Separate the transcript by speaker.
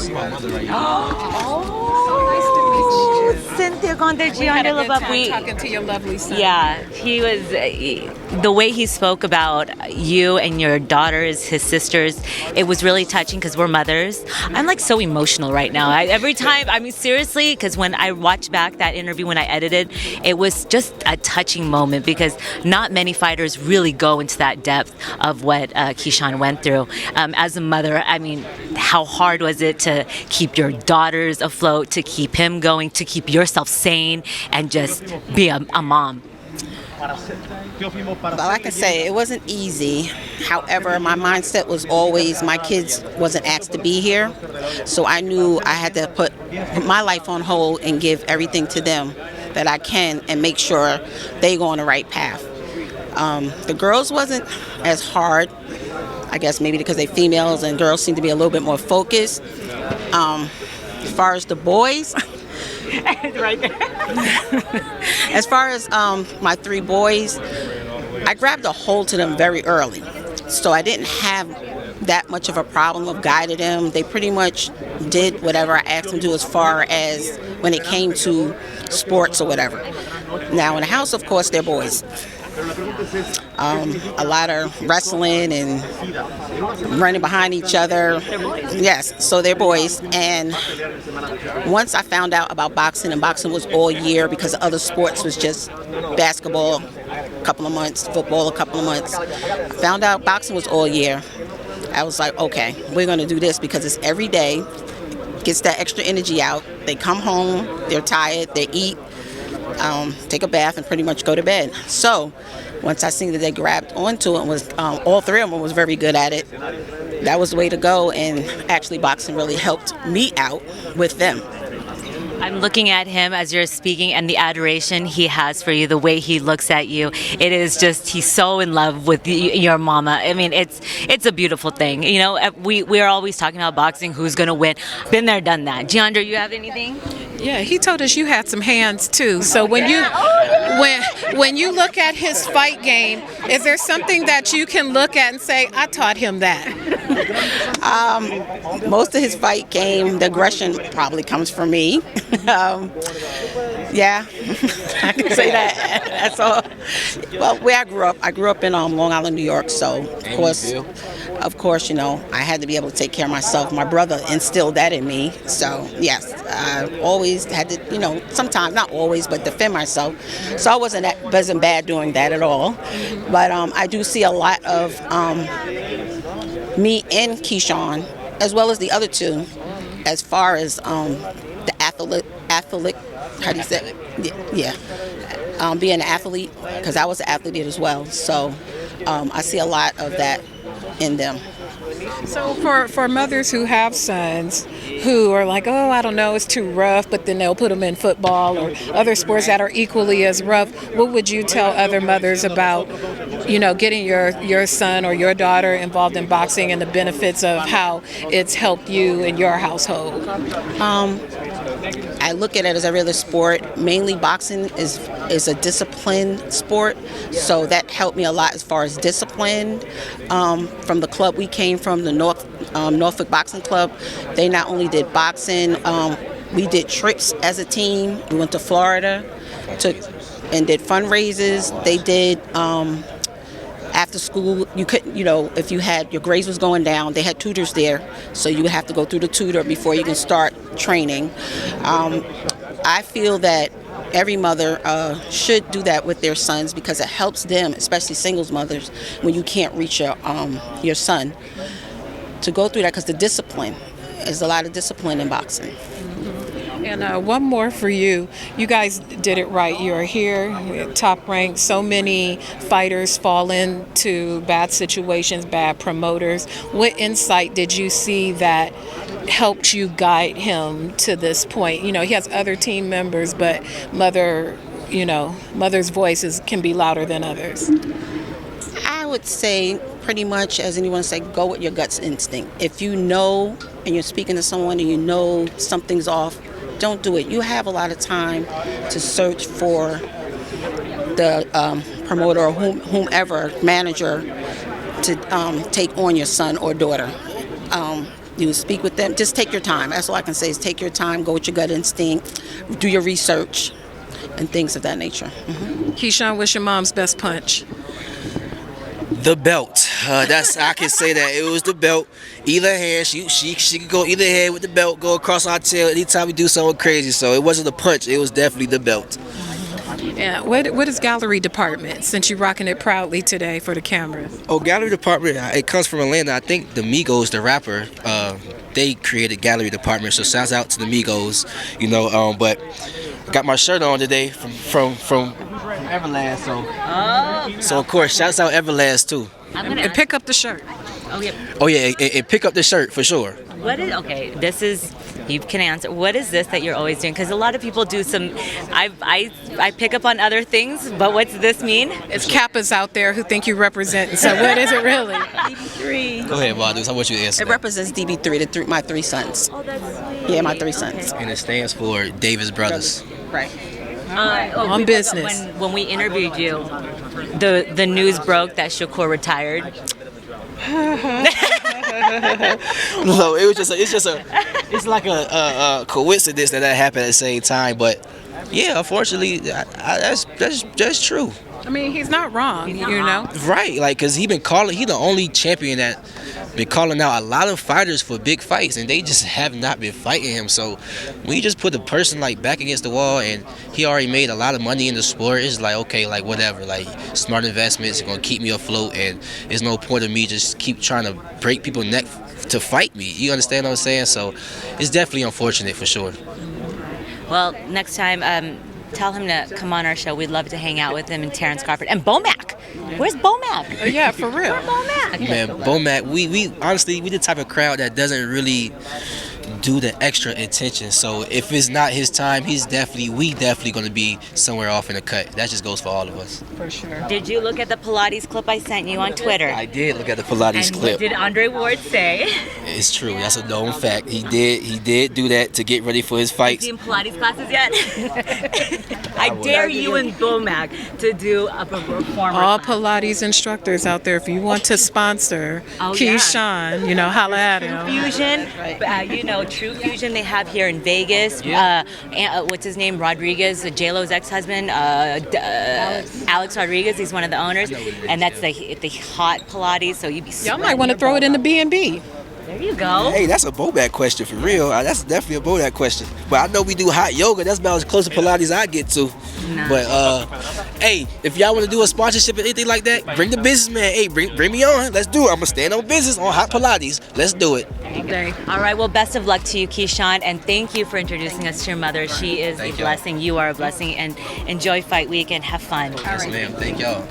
Speaker 1: This is my mother right here.
Speaker 2: Oh, Cynthia, Conte, Jeandra, LeBeauf.
Speaker 3: Talking to your lovely son.
Speaker 2: Yeah, he was the way he spoke about you and your daughters, his sisters. It was really touching because we're mothers. I'm like so emotional right now. Every time, I mean, seriously, because when I watched back that interview when I edited, it was just a touching moment because not many fighters really go into that depth of what Keyshawn went through. As a mother, I mean, how hard was it to keep your daughters afloat, to keep him going, to keep yourself sane, and just be a mom?
Speaker 4: Well, like I say, it wasn't easy. However, my mindset was always my kids wasn't asked to be here, so I knew I had to put my life on hold and give everything to them that I can and make sure they go on the right path. The girls wasn't as hard, I guess maybe because they're females and girls seem to be a little bit more focused. As far as the boys,
Speaker 2: Right there.
Speaker 4: as far as my three boys, I grabbed a hold to them very early. So I didn't have that much of a problem of guiding them. They pretty much did whatever I asked them to do as far as when it came to sports or whatever. Now in the house, of course, they're boys. A lot of wrestling and running behind each other. Yes, so they're boys. And once I found out about boxing, and boxing was all year because other sports was just basketball a couple of months, football a couple of months. I found out boxing was all year. I was like, okay, we're going to do this because it's every day. Gets that extra energy out. They come home, they're tired, they eat, take a bath, and pretty much go to bed. So once I seen that they grabbed onto it, and was all three of them was very good at it, that was the way to go. And actually boxing really helped me out with them.
Speaker 2: I'm looking at him as you're speaking and the adoration he has for you, the way he looks at you. It is just, he's so in love with your mama. I mean, it's a beautiful thing. You know, we're always talking about boxing, who's going to win. Been there, done that. Jeandra, you have anything?
Speaker 3: Yeah, he told us you had some hands too. So when you look at his fight game, is there something that you can look at and say, I taught him that?
Speaker 4: Most of his fight game, the aggression probably comes from me. Yeah, I can say that. That's all. Well, where I grew up in Long Island, New York. So of course, you know, I had to be able to take care of myself. My brother instilled that in me. So yes, I always had to, you know, sometimes not always, but defend myself. So I wasn't bad doing that at all. But I do see a lot of me and Keyshawn, as well as the other two, as far as the athlete, how do you say it? Yeah. Being an athlete, because I was an athlete as well. So I see a lot of that in them.
Speaker 3: So for mothers who have sons who are like, oh, I don't know, it's too rough, but then they'll put them in football or other sports that are equally as rough, what would you tell other mothers about, you know, getting your son or your daughter involved in boxing and the benefits of how it's helped you in your household?
Speaker 4: I look at it as every other sport. Mainly boxing is a disciplined sport, so that helped me a lot as far as discipline. From the club we came from, the Norfolk Boxing Club, they not only did boxing, we did trips as a team. We went to Florida and did fundraisers. They did after school, you couldn't, you know, if you had, your grades was going down, they had tutors there, so you would have to go through the tutor before you can start training. I feel that every mother should do that with their sons because it helps them, especially singles mothers, when you can't reach your son, to go through that, because the discipline, there's a lot of discipline in boxing.
Speaker 3: And one more for you. You guys did it right. You're here, top ranked. So many fighters fall into bad situations, bad promoters. What insight did you see that helped you guide him to this point? You know, he has other team members, but mother's voice can be louder than others.
Speaker 4: I would say pretty much, as anyone say, go with your gut's instinct. If you know and you're speaking to someone and you know something's off, don't do it. You have a lot of time to search for the promoter or whomever, manager, to take on your son or daughter. You speak with them. Just take your time. That's all I can say is take your time, go with your gut instinct, do your research, and things of that nature.
Speaker 3: Keyshawn, what's your mom's best punch?
Speaker 1: The belt. I can say that it was the belt. Either hand, she could go either hand with the belt, go across our tail anytime we do something crazy. So it wasn't a punch. It was definitely the belt.
Speaker 3: Yeah. What is gallery department? Since you're rocking it proudly today for the camera.
Speaker 1: Oh, gallery department. It comes from Atlanta. I think the Migos, the rapper, they created gallery department. So shouts out to the Migos. But I got my shirt on today from Everlast. So of course, shouts out Everlast too.
Speaker 3: And pick up the shirt.
Speaker 1: Oh yeah, and pick up the shirt for sure.
Speaker 2: This is, you can answer. What is this that you're always doing? Because a lot of people do some, I pick up on other things, but what's this mean?
Speaker 3: It's Kappas out there who think you represent. So what is it really?
Speaker 4: DB3.
Speaker 1: Go ahead, Wanda. I want you to answer.
Speaker 4: It represents DB3, my 3 sons.
Speaker 2: Oh, that's sweet.
Speaker 4: Yeah, my 3 sons.
Speaker 1: And it stands for Davis Brothers.
Speaker 4: Right.
Speaker 3: On business.
Speaker 2: When we interviewed you, the news broke that Shakur retired.
Speaker 1: No, it's like a coincidence that happened at the same time. But yeah, unfortunately, that's true.
Speaker 3: I mean, he's not wrong,
Speaker 1: Right, like, cause he the only champion that been calling out a lot of fighters for big fights, and they just have not been fighting him. So when you just put the person like back against the wall, and he already made a lot of money in the sport, it's like, okay, like whatever, like smart investments are gonna keep me afloat, and there's no point of me just keep trying to break people's neck to fight me. You understand what I'm saying? So it's definitely unfortunate for sure.
Speaker 2: Well, next time, tell him to come on our show. We'd love to hang out with him and Terrence Crawford. And Bomac. Where's Bomac?
Speaker 3: Yeah, for real.
Speaker 2: Where's Bomac?
Speaker 1: Man, Bomac, we honestly, we the type of crowd that doesn't really do the extra attention. So if it's not his time, we definitely going to be somewhere off in the cut. That just goes for all of us.
Speaker 3: For sure.
Speaker 2: Did you look at the Pilates clip I sent you on Twitter?
Speaker 1: I did look at the Pilates
Speaker 2: And
Speaker 1: clip.
Speaker 2: what did Andre Ward say?
Speaker 1: It's true. That's a known fact. He did do that to get ready for his fights.
Speaker 2: Is he in Pilates classes yet? I dare you and Bomac to do a performer
Speaker 3: All
Speaker 2: class.
Speaker 3: Pilates instructors out there, if you want to sponsor Keyshawn, holla at him.
Speaker 2: Fusion, True Fusion they have here in Vegas. What's his name? Rodriguez, J-Lo's ex-husband, Alex Rodriguez. He's one of the owners, and that's the hot Pilates. So you'd be.
Speaker 3: Y'all might want to throw it in the B&B.
Speaker 2: There you go.
Speaker 1: Hey, that's a Bomac question for real. That's definitely a Bomac question. But I know we do hot yoga. That's about as close to Pilates I get to.
Speaker 2: Nice.
Speaker 1: But hey, if y'all want to do a sponsorship or anything like that, bring the businessman. Hey, bring me on. Let's do it. I'm gonna stand on business on hot Pilates. Let's do it.
Speaker 2: All right. Well, best of luck to you, Keyshawn, and thank you for introducing us to your mother. She is a blessing. You are a blessing, and enjoy Fight Week and have fun.
Speaker 1: Yes, ma'am. Thank y'all.